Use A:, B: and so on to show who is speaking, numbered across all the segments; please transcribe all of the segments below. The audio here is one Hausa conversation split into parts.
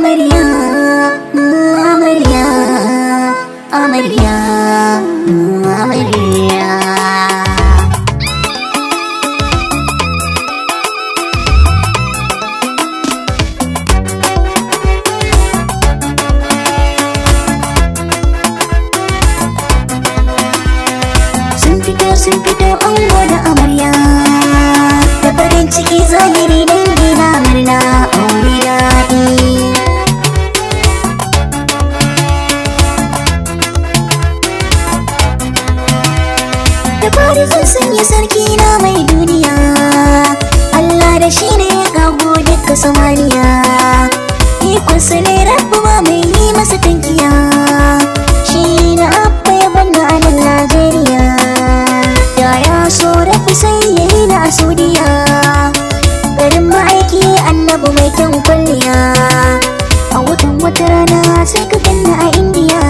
A: amarya, amarya, amarya, amarya. Sun fito ango da amarya, da farin ciki zahiri dangi na murna aure daɗi. Da fari zan sanya sarki na mai duniya, Allah da shi ne ya kago duka samaniya, ikonsa ne rabu ba mai yi masa tankiya, shi na abba ya banna a nan Najeriya. So rafi sai ya yi na a Saudiya, garin ma'aiki annabi mai kyan kwalliya, a watan wata rana sai ka ganna a Indiya,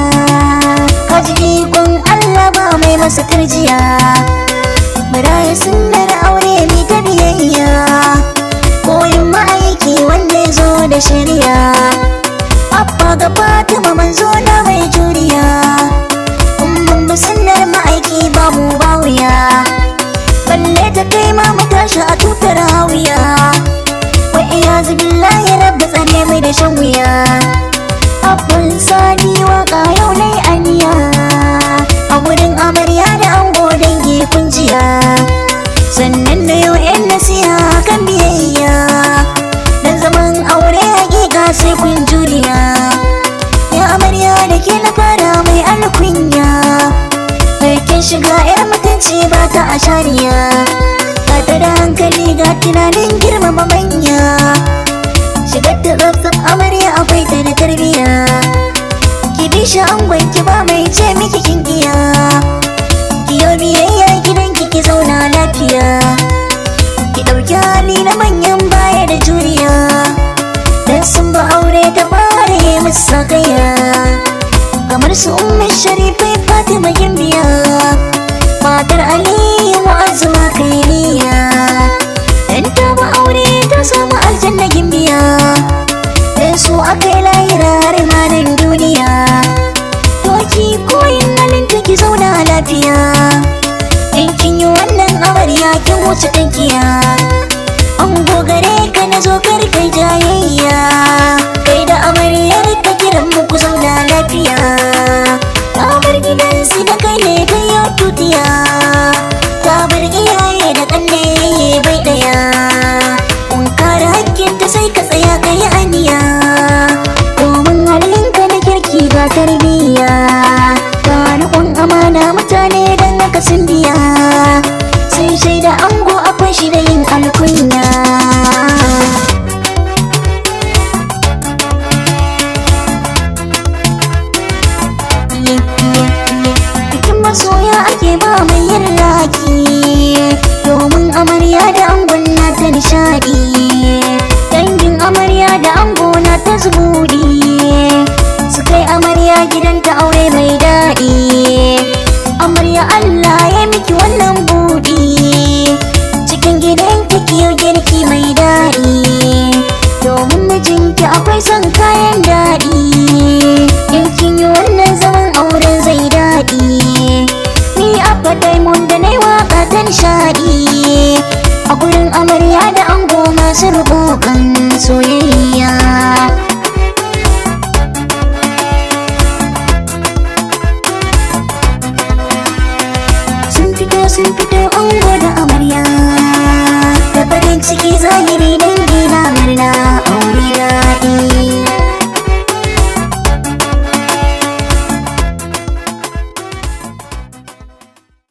A: kaji ikon Allah ba mai masa tarjiya, maraya sunnar aure mi ta biyayya, koyin ma'aiki wanda ya zo da shari'a, abba ga Fatima manzo na mai juriya, umman sunnar ma'aiki babu bawuya, balle ta kai ma mu tashi a tutar hawiya, wa iyazu billahi rabbi tsare mai da shan wuya, abban sani waka yau nai aniya, a wurin amarya da ango dangi kunciya, sannan da yau yan nasiha kan biyayya, dan zaman aure hakika sai kun juriya, ya amarya da ke na fara mai alkunya, kin shiga yar mutunci ba ta a shariya, ga ta da hankali ga tunanin girmama manya, shigar ta tsaf amarya akwai ta da tarbiya, ki bi shi angon ki ba mai ce miki kin iya, ki yo biyayya gidan ki zauna lafiya, ki ɗauki hali na manyan baya da juriya, dan sun ba aure ta fara yi musu sakaya, kamar su umar sharifai Fatima Gimbiya, matar Aliyu Mu'azzama Kairiya, dan ta ba aure ta samu aljanna Gimbiya, dan su aka yi lahira har ma nan duniya, to ki koyin halin ta ki zauna lafiya, in kin yi wannan amarya kin wuce ɗankiya, an gogare ka na zo kar kai jayayya, kai da amaryar ka kiran muku zauna lafiya, kabar gidansu da kai ne kai yau tutiya, kabar iyaye da kanne bai daya, kun kare hakkinta sai ka tsaya ka yi aniya, domin halinka na kirki ga tarbiyya, ga riƙon amana mutane don haka sun biya, sai shaida ango akwai shi da yin alkunya. Soya ake ba mai yin laki, domin amarya da angon na ta nishadi, dangin amarya da ango na ta zubudi, su kai amarya gidanta aure mai daɗi, amarya Allah ya miki wannan buɗi, cikin gidanki kiyo girki mai daɗi, domin mijinki akwai son